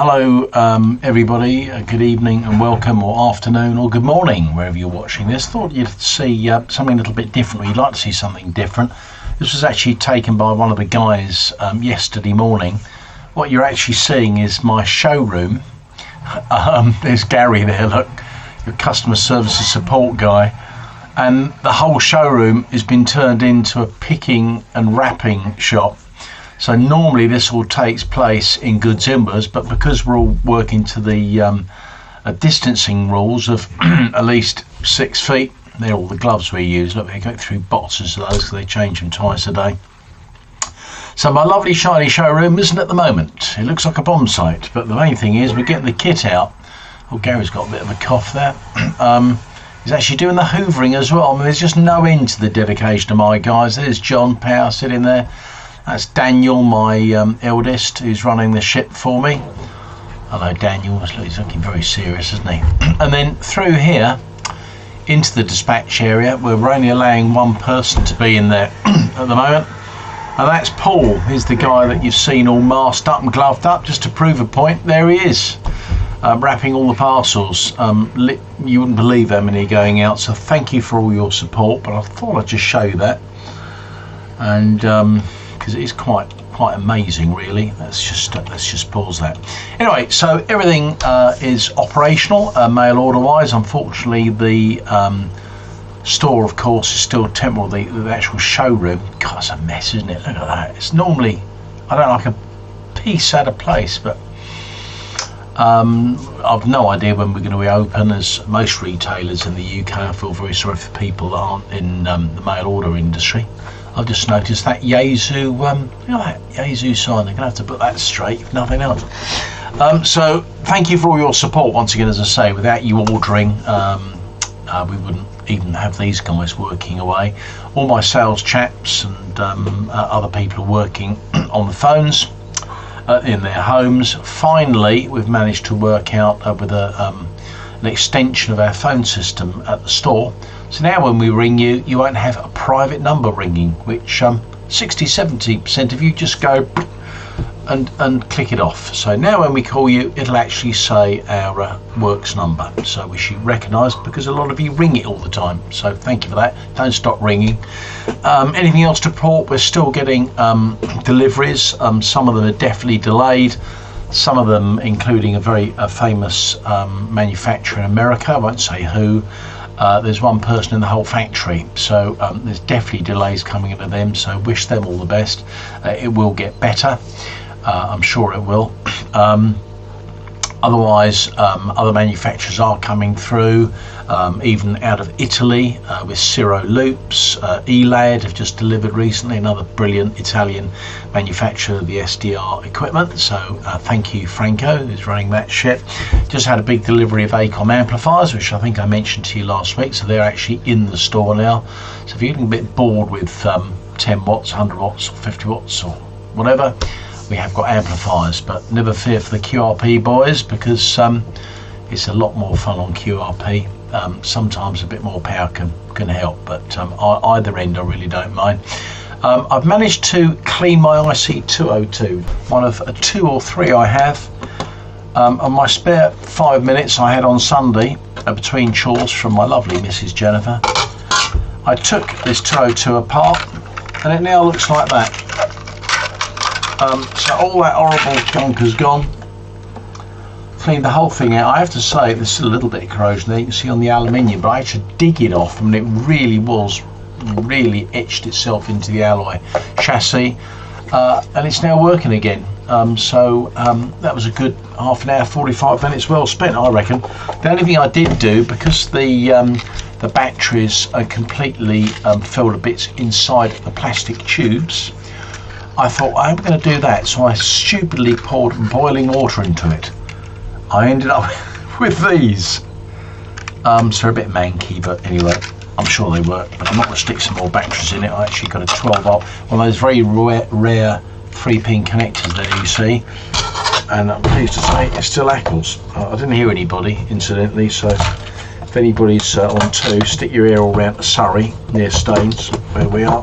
Hello everybody, good evening and welcome, or afternoon or good morning wherever you're watching this. Thought you'd see something a little bit different, or you'd like to see something different. This was actually taken by one of the guys yesterday morning. What you're actually seeing is my showroom. There's Gary there, look, your customer services support guy, and the whole showroom has been turned into a picking and wrapping shop. So normally this all takes place in goods inwards, but because we're all working to the distancing rules of at least 6 feet, they're all the gloves we use. Look, they go through boxes of those because they change them twice a day. So my lovely shiny showroom isn't at the moment. It looks like a bomb site, but the main thing is we're getting the kit out. Oh, Gary's got a bit of a cough there. He's actually doing the hoovering as well. I mean, there's just no end to the dedication of my guys. There's John Power sitting there. That's Daniel, my eldest, who's running the ship for me. Hello, Daniel. He's looking very serious, isn't he? And then through here into the dispatch area, we're only allowing one person to be in there at the moment, and that's Paul. He's the guy that you've seen all masked up and gloved up just to prove a point. There he is, wrapping all the parcels. You wouldn't believe how many going out, so thank you for all your support, but I thought I'd just show you that. And because it is quite amazing, really. Let's just pause that. Anyway, so everything is operational, mail order wise. Unfortunately, the store, of course, is still temporary. The actual showroom, God, it's a mess, isn't it? Look at that. It's normally, I don't like a piece out of place, but I've no idea when we're going to reopen. As most retailers in the UK, I feel very sorry for people that aren't in the mail order industry. I've just noticed that Yazoo, look at that Yazoo sign. They're going to have to put that straight, if nothing else. So thank you for all your support once again. As I say, without you ordering, we wouldn't even have these guys working away. All my sales chaps and other people are working on the phones in their homes. Finally, we've managed to work out with an extension of our phone system at the store. So now when we ring you, you won't have a private number ringing, which 60-70% of you just go and click it off. So now when we call you, it'll actually say our works number. So we should recognise, because a lot of you ring it all the time. So thank you for that. Don't stop ringing. Anything else to report? We're still getting deliveries. Some of them are definitely delayed. Some of them, including a very famous manufacturer in America, I won't say who. There's one person in the whole factory, so there's definitely delays coming into them, so wish them all the best. It will get better, I'm sure it will. Otherwise, other manufacturers are coming through, even out of Italy with Ciro Loops. Elad have just delivered recently, another brilliant Italian manufacturer of the SDR equipment. So thank you, Franco, who's running that ship. Just had a big delivery of ACOM amplifiers, which I think I mentioned to you last week. So they're actually in the store now. So if you're getting a bit bored with 10 watts, 100 watts, or 50 watts, or whatever, we have got amplifiers, but never fear for the QRP boys, because it's a lot more fun on QRP. Sometimes a bit more power can help, but either end I really don't mind. I've managed to clean my IC202, one of 2 or 3 I have. On my spare 5 minutes I had on Sunday, between chores from my lovely Mrs. Jennifer, I took this 202 apart, and it now looks like that. So all that horrible gunk has gone. Cleaned the whole thing out. I have to say, there's still a little bit of corrosion there, you can see on the aluminium, but I had to dig it off, and it really etched itself into the alloy chassis, and it's now working again. That was a good half an hour, 45 minutes well spent, I reckon. The only thing I did do, because the batteries are completely filled to bits inside the plastic tubes, I thought I'm going to do that, so I stupidly poured boiling water into it. I ended up with these. So a bit manky, but anyway, I'm sure they work. But I'm not going to stick some more batteries in it. I actually got a 12 volt, one of those very rare 3-pin connectors there you see. And I'm pleased to say it still hackles. I didn't hear anybody, incidentally, so if anybody's on 2, stick your ear all round to Surrey, near Staines, where we are.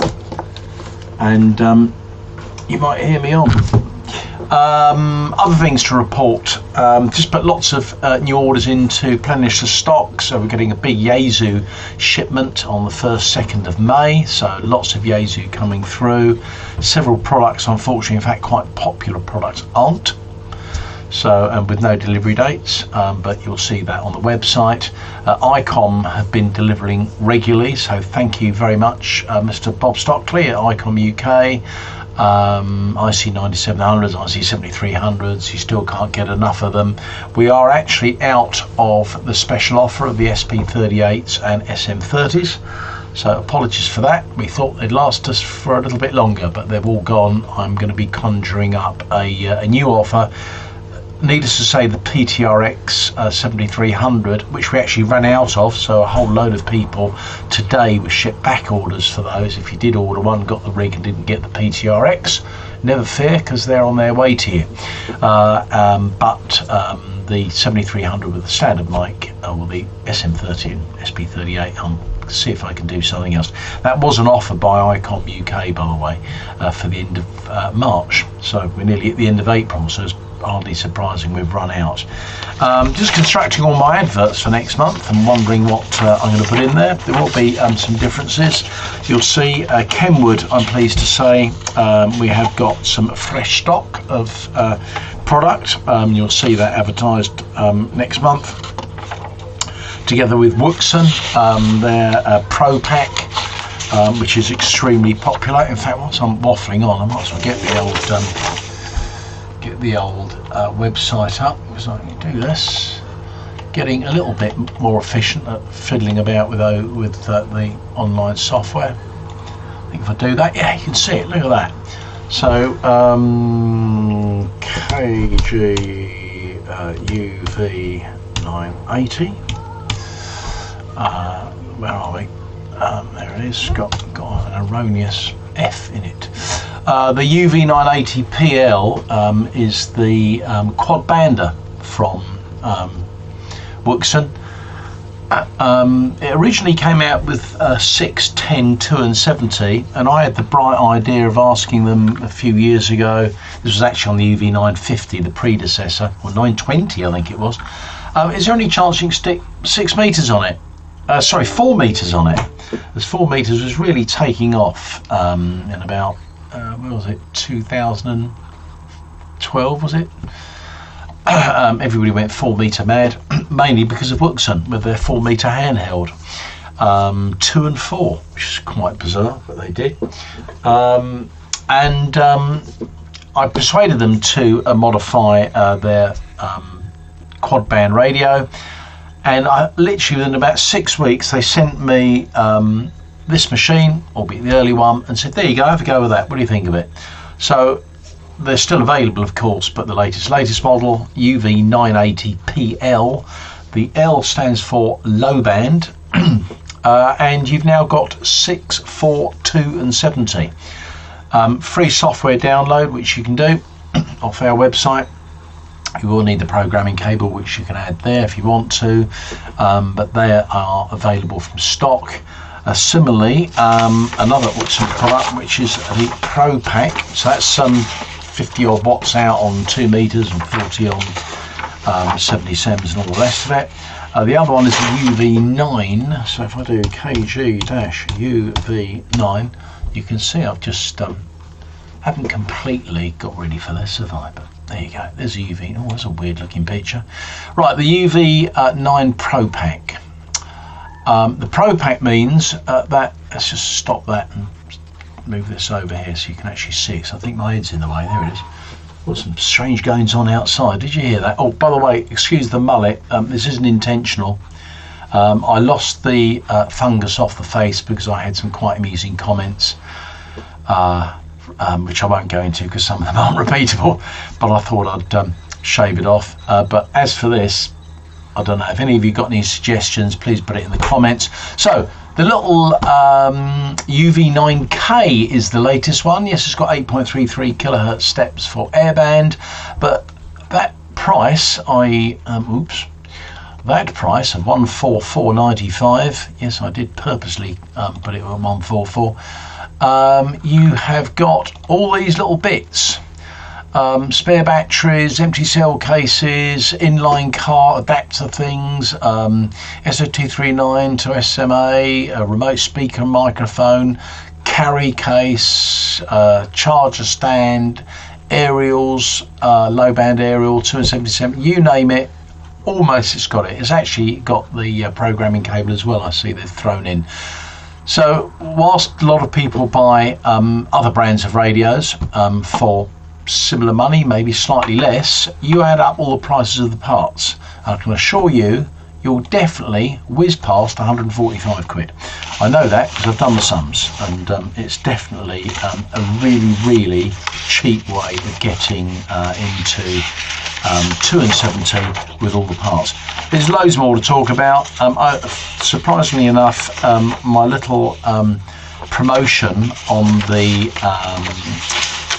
And you might hear me on. Other things to report, just put lots of new orders in to replenish the stock. So we're getting a big Yaesu shipment on the 1st, 2nd of May. So lots of Yaesu coming through. Several products, unfortunately, in fact, quite popular products aren't. So, and with no delivery dates, but you'll see that on the website. ICOM have been delivering regularly, so thank you very much, Mr. Bob Stockley at ICOM UK. IC 9700s, IC 7300s, you still can't get enough of them. We are actually out of the special offer of the SP38s and SM30s, so apologies for that. We thought they'd last us for a little bit longer, but they've all gone. I'm going to be conjuring up a new offer. Needless to say, the PTRX 7300, which we actually ran out of, so a whole load of people today were shipped back orders for those. If you did order one, got the rig and didn't get the PTRX, never fear, because they're on their way to you. But the 7300 with the standard mic, or the SM30 and SP38, see if I can do something else. That was an offer by ICOM UK, by the way, for the end of March. So we're nearly at the end of April, so it's hardly surprising we've run out. Just constructing all my adverts for next month and wondering what I'm going to put in there. There will be some differences. You'll see Kenwood, I'm pleased to say, we have got some fresh stock of product. You'll see that advertised next month, together with Wuxen, their Pro Pack, which is extremely popular. In fact, once I'm waffling on, I might as well get the old website up, because I can do this. Getting a little bit more efficient at fiddling about with the online software. I think if I do that, yeah, you can see it. Look at that. So KG UV980. Where are we? There it is. Got an erroneous F in it. The UV980PL is the quad bander from Wuxen. It originally came out with 6, 10, 2 and 70, and I had the bright idea of asking them a few years ago. This was actually on the UV950, the predecessor, or 920 I think it was. Is there any chance you can stick 6 meters on it? Sorry, 4 meters on it. As 4 meters was really taking off in about where was it, 2012 was it? Everybody went 4 meter mad, mainly because of Wuxen with their 4 meter handheld, 2 and 4, which is quite bizarre, but they did. I persuaded them to modify their quad band radio, and I literally within about 6 weeks they sent me this machine, albeit the early one, and said, there you go, have a go with that, what do you think of it? So they're still available, of course, but the latest model, UV980PL. The L stands for low band, and you've now got 6, 4, 2 and 70. Free software download, which you can do off our website. You will need the programming cable, which you can add there if you want to, but they are available from stock. Similarly, another Wuxen product, which is the Pro Pack, so that's some 50 odd watts out on 2 meters and 40 on 77s and all the rest of it. The other one is the UV9, so if I do KG-UV9, you can see I've just haven't completely got ready for this, have I? But there you go, there's a UV. Oh, that's a weird looking picture. Right, the UV9 Pro Pack. The Pro Pack means that, let's just stop that and move this over here so you can actually see it. So I think my head's in the way. There it is. Got some strange goings on outside. Did you hear that? Oh, by the way, excuse the mullet. This isn't intentional. I lost the fungus off the face because I had some quite amusing comments, which I won't go into because some of them aren't repeatable, but I thought I'd shave it off. But as for this, I don't know if any of you got any suggestions, please put it in the comments. So the little UV9K is the latest one. Yes, it's got 8.33 kilohertz steps for airband, but that price, that price of 144.95, yes, I did purposely put it on 144. You have got all these little bits. spare batteries, empty cell cases, inline car adapter things, SO239 to SMA, a remote speaker microphone, carry case, charger stand, aerials, low band aerial, 277, you name it, almost it's got it. It's actually got the programming cable as well, I see they've thrown in. So whilst a lot of people buy other brands of radios for similar money, maybe slightly less, you add up all the prices of the parts. I can assure you, you'll definitely whiz past 145 quid. I know that because I've done the sums, and it's definitely a really, really cheap way of getting into 270 with all the parts. There's loads more to talk about. Surprisingly enough, my little promotion on the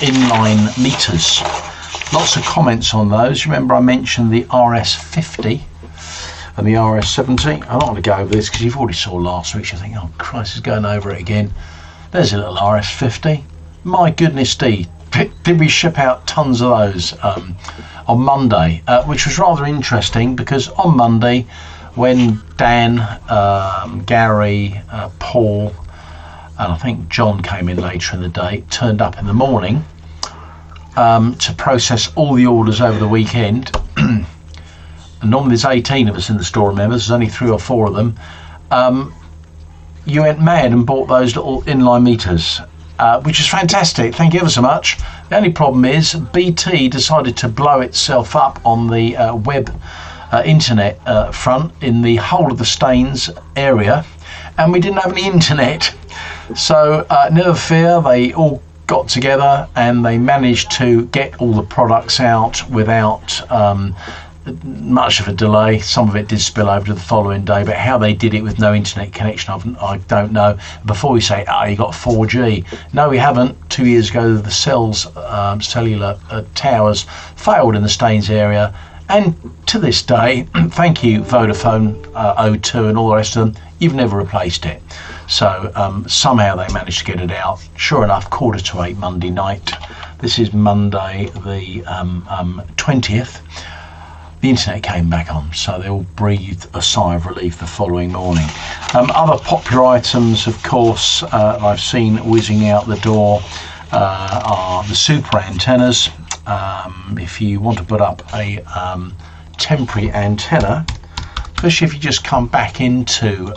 inline meters, lots of comments on those. Remember I mentioned the RS50 and the RS70. I'm not going to go over this because you've already saw last week. You think, oh Christ, is going over it again. There's a little RS50. My goodness, did we ship out tons of those on Monday, which was rather interesting because on Monday when Dan, Gary, Paul and I think John came in later in the day, turned up in the morning to process all the orders over the weekend. And normally there's 18 of us in the store, remember, there's only 3 or 4 of them. You went mad and bought those little inline meters, which is fantastic. Thank you ever so much. The only problem is BT decided to blow itself up on the web internet front in the whole of the Staines area, and we didn't have any internet. So never fear, they all got together and they managed to get all the products out without much of a delay. Some of it did spill over to the following day, but how they did it with no internet connection, I don't know. Before we say, you got 4G. No, we haven't. 2 years ago, the cellular towers failed in the Staines area. And to this day, thank you Vodafone, O2 and all the rest of them, you've never replaced it. So somehow they managed to get it out. Sure enough, 7:45 Monday night. This is Monday the 20th. The internet came back on, so they all breathed a sigh of relief the following morning. Other popular items, of course, I've seen whizzing out the door are the super antennas. If you want to put up a temporary antenna, especially if you just come back into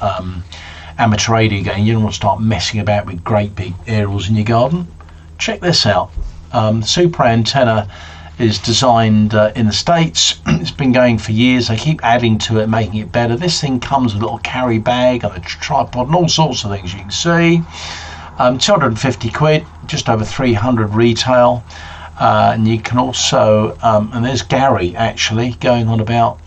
amateur radio again, you don't want to start messing about with great big aerials in your garden, check this out. Super antenna is designed in the States. It's been going for years. They keep adding to it, making it better. This thing comes with a little carry bag and a tripod and all sorts of things you can see. 250 quid, just over 300 retail. And you can also, and there's Gary actually going on about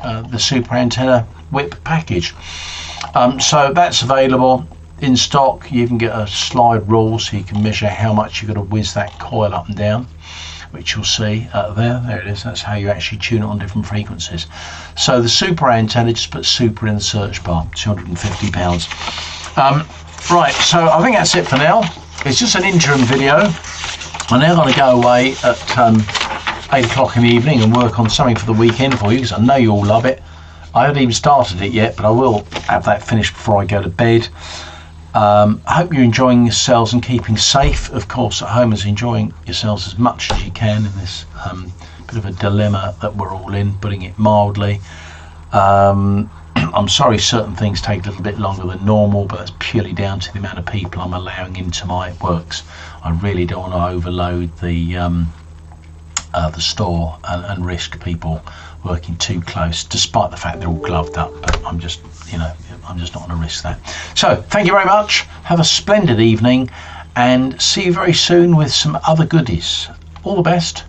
the super antenna whip package. So that's available in stock. You can get a slide rule so you can measure how much you're going to whiz that coil up and down, which you'll see there it is. That's how you actually tune it on different frequencies. So the super antenna, just put super in the search bar, £250. Right, so I think that's it for now. It's just an interim video. I'm now going to go away at 8 o'clock in the evening and work on something for the weekend for you, because I know you all love it. I haven't even started it yet, but I will have that finished before I go to bed. I hope you're enjoying yourselves and keeping safe, of course, at home, as enjoying yourselves as much as you can in this bit of a dilemma that we're all in, putting it mildly. I'm sorry certain things take a little bit longer than normal, but that's purely down to the amount of people I'm allowing into my works. I really don't want to overload the store and risk people working too close, despite the fact they're all gloved up. But I'm just not going to risk that. So thank you very much. Have a splendid evening, and see you very soon with some other goodies. All the best.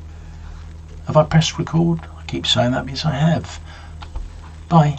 Have I pressed record? I keep saying that because I have. Bye.